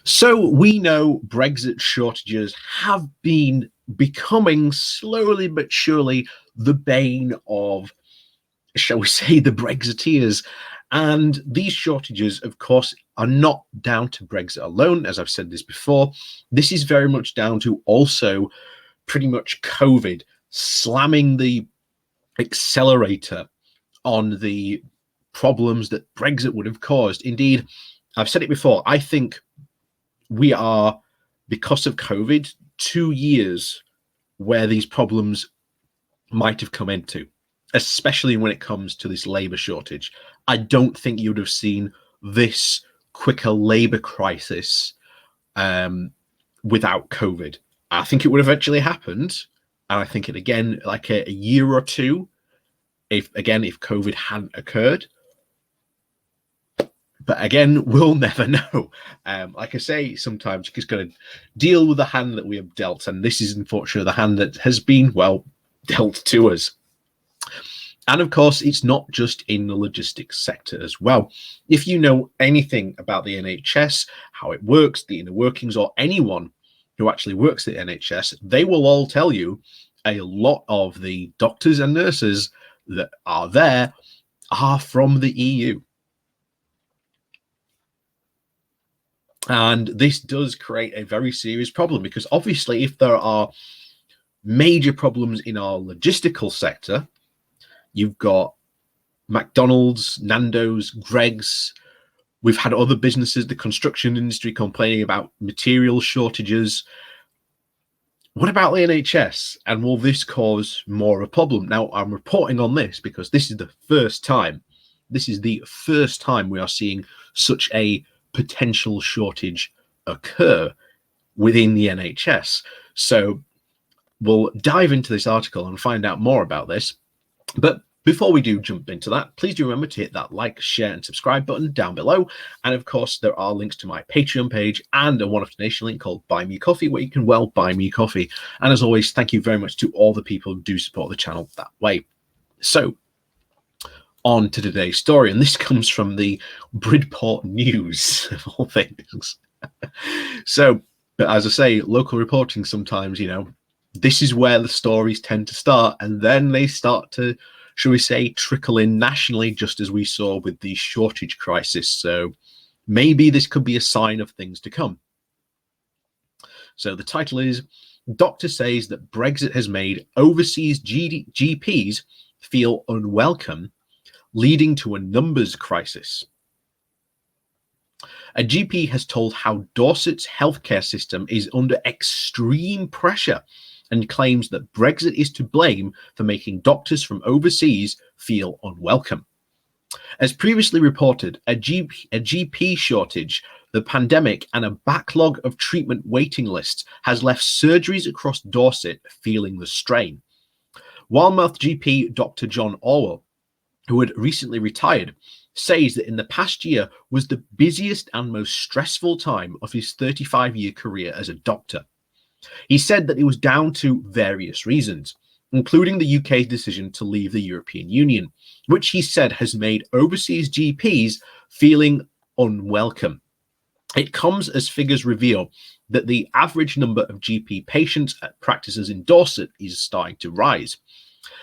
So we know Brexit shortages have been becoming slowly but surely the bane of, shall we say, the Brexiteers. And these shortages, of course, are not down to Brexit alone. As I've said this before, this is very much down to also pretty much COVID slamming the accelerator on the problems that Brexit would have caused. Indeed, I've said it before, I think we are, because of COVID, 2 years where these problems might have come into, especially when it comes to this labor shortage. I don't think you would have seen this quicker labor crisis without COVID. I think it would have eventually happened. And I think it again, like a year or two, if COVID hadn't occurred. But again, we'll never know. Like I say, sometimes you just got to deal with the hand that we have dealt. And this is unfortunately the hand that has been, well, dealt to us. And of course, it's not just in the logistics sector as well. If you know anything about the NHS, how it works, the inner workings, or anyone who actually works at the NHS, they will all tell you a lot of the doctors and nurses that are there are from the EU. And this does create a very serious problem, because obviously if there are major problems in our logistical sector, you've got McDonald's, Nando's, Greggs. We've had other businesses, the construction industry, complaining about material shortages. What about the NHS? And will this cause more of a problem? Now, I'm reporting on this because this is the first time. This is the first time we are seeing such a potential shortage occur within the NHS. So we'll dive into this article and find out more about this. But before we do jump into that, please do remember to hit that like, share, and subscribe button down below. And of course, there are links to my Patreon page and a one-off donation link called Buy Me Coffee, where you can, well, buy me coffee. And as always, thank you very much to all the people who do support the channel that way. So, on to today's story, and this comes from the Bridport News, of all things. So, but as I say, local reporting sometimes, this is where the stories tend to start, and then they start to, shall we say, trickle in nationally, just as we saw with the shortage crisis. So maybe this could be a sign of things to come. So the title is, Doctor Says that Brexit has made overseas GPs feel unwelcome, leading to a numbers crisis. A GP has told how Dorset's healthcare system is under extreme pressure and claims that Brexit is to blame for making doctors from overseas feel unwelcome. As previously reported, a GP shortage, the pandemic, and a backlog of treatment waiting lists has left surgeries across Dorset feeling the strain. Wildmouth GP Dr. John Orwell, who had recently retired, says that in the past year was the busiest and most stressful time of his 35-year career as a doctor. He said that it was down to various reasons, including the UK's decision to leave the European Union, which he said has made overseas GPs feeling unwelcome. It comes as figures reveal that the average number of GP patients at practices in Dorset is starting to rise.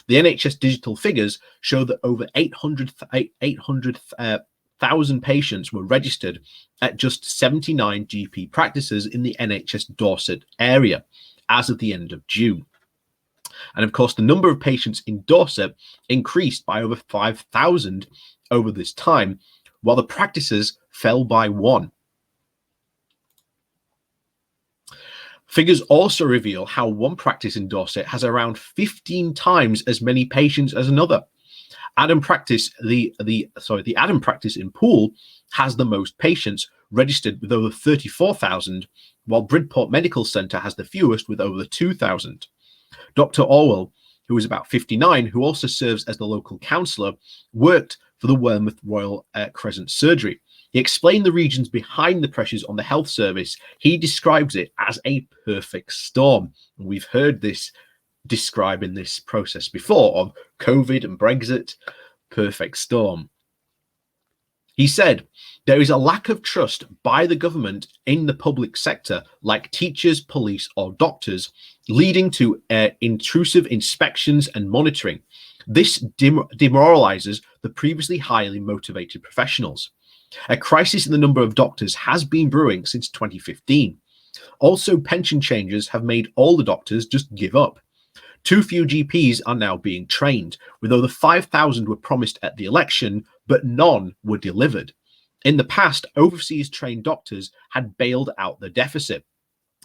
The NHS digital figures show that over 800,000 patients were registered at just 79 GP practices in the NHS Dorset area as of the end of June. And of course, the number of patients in Dorset increased by over 5,000 over this time, while the practices fell by one. Figures also reveal how one practice in Dorset has around 15 times as many patients as another. Adam practice, the Adam practice in Poole has the most patients, registered with over 34,000, while Bridport Medical Centre has the fewest with over 2,000. Dr. Orwell, who is about 59, who also serves as the local councillor, worked for the Weymouth Royal Crescent Surgery. He explained the reasons behind the pressures on the health service. He describes it as a perfect storm. We've heard this described in this process before of COVID and Brexit, perfect storm. He said, there is a lack of trust by the government in the public sector, like teachers, police, or doctors, leading to intrusive inspections and monitoring. This demoralizes the previously highly motivated professionals. A crisis in the number of doctors has been brewing since 2015. Also, pension changes have made all the doctors just give up. Too few GPs are now being trained, with over 5,000 were promised at the election, but none were delivered. In the past, overseas trained doctors had bailed out the deficit.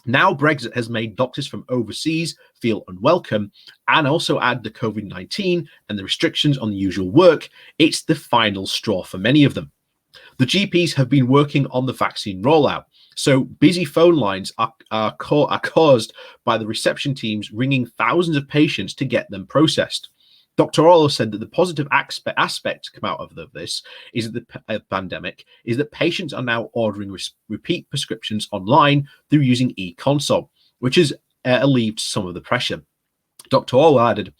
Now Brexit has made doctors from overseas feel unwelcome, and also add the COVID-19 and the restrictions on the usual work. It's the final straw for many of them. The GPs have been working on the vaccine rollout, so busy phone lines are caused by the reception teams ringing thousands of patients to get them processed. Dr. Orlo said that the positive aspect to come out of this is that the pandemic is that patients are now ordering repeat prescriptions online through using e-consult, which has alleviated some of the pressure. Dr. Orlo added,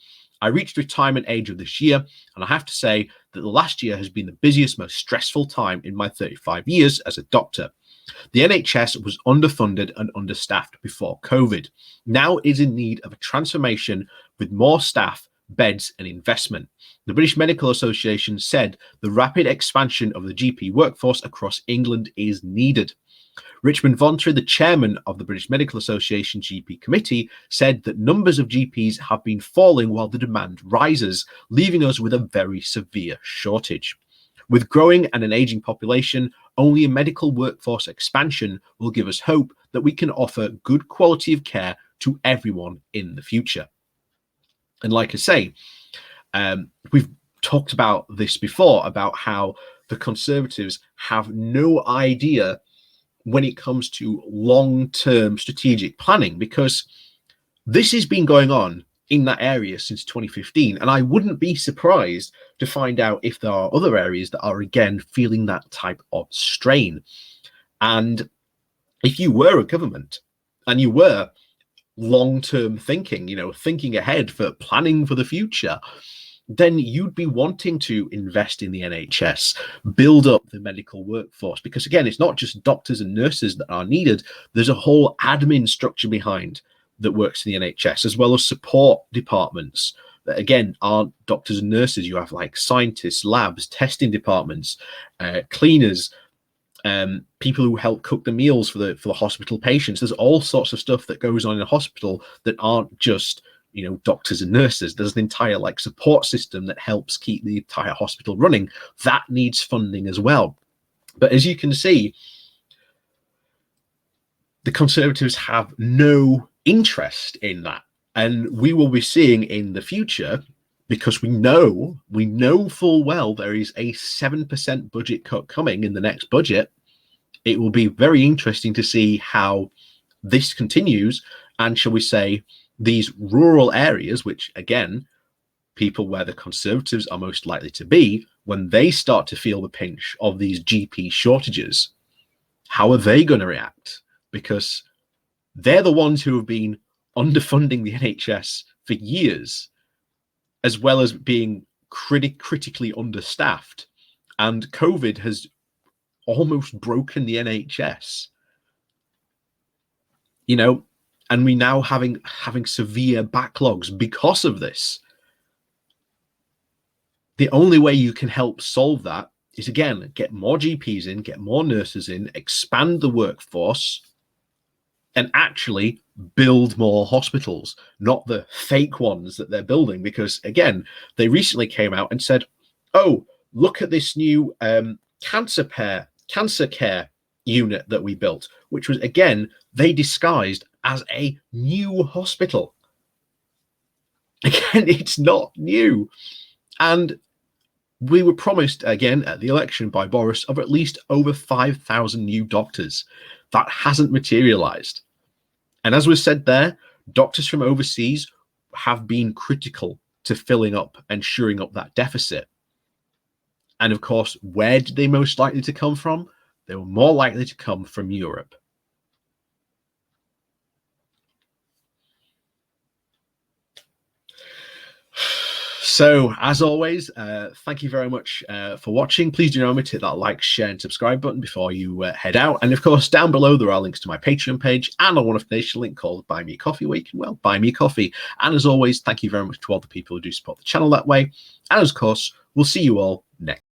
I reached retirement age of this year, and I have to say that the last year has been the busiest, most stressful time in my 35 years as a doctor. The NHS was underfunded and understaffed before COVID. Now it is in need of a transformation with more staff, beds, and investment. The British Medical Association said the rapid expansion of the GP workforce across England is needed. Richmond Vauntry, the chairman of the British Medical Association GP committee, said that numbers of GPs have been falling while the demand rises, leaving us with a very severe shortage. With growing and an aging population, only a medical workforce expansion will give us hope that we can offer good quality of care to everyone in the future. And like I say, we've talked about this before, about how the Conservatives have no idea when it comes to long-term strategic planning, because this has been going on in that area since 2015. And I wouldn't be surprised to find out if there are other areas that are again feeling that type of strain. And if you were a government and you were long-term thinking, thinking ahead for planning for the future, then you'd be wanting to invest in the NHS, build up the medical workforce, because again, it's not just doctors and nurses that are needed. There's a whole admin structure behind that works in the NHS, as well as support departments that again aren't doctors and nurses. You have like scientists, labs, testing departments, cleaners, people who help cook the meals for the hospital patients. There's all sorts of stuff that goes on in a hospital that aren't just doctors and nurses. There's an entire support system that helps keep the entire hospital running. That needs funding as well. But as you can see, the Conservatives have no interest in that. And we will be seeing in the future, because we know full well there is a 7% budget cut coming in the next budget. It will be very interesting to see how this continues. And shall we say, these rural areas, which again, people where the Conservatives are most likely to be, when they start to feel the pinch of these GP shortages, how are they going to react? Because they're the ones who have been underfunding the NHS for years, as well as being critically understaffed. And COVID has almost broken the NHS, and we now having severe backlogs because of this. The only way you can help solve that is, again, get more GPs in, get more nurses in, expand the workforce, and actually build more hospitals, not the fake ones that they're building. Because again, they recently came out and said, oh, look at this new cancer care unit that we built, which was, again, they disguised as a new hospital. Again, it's not new. And we were promised, again, at the election by Boris, of at least over 5,000 new doctors. That hasn't materialized. And as was said there, doctors from overseas have been critical to filling up and shoring up that deficit. And of course, where did they most likely to come from? They were more likely to come from Europe. So, as always, thank you very much for watching. Please do remember to hit that like, share, and subscribe button before you head out. And of course, down below, there are links to my Patreon page and a one-off donation link called Buy Me a Coffee, where you can, well, buy me a coffee. And as always, thank you very much to all the people who do support the channel that way. And of course, we'll see you all next.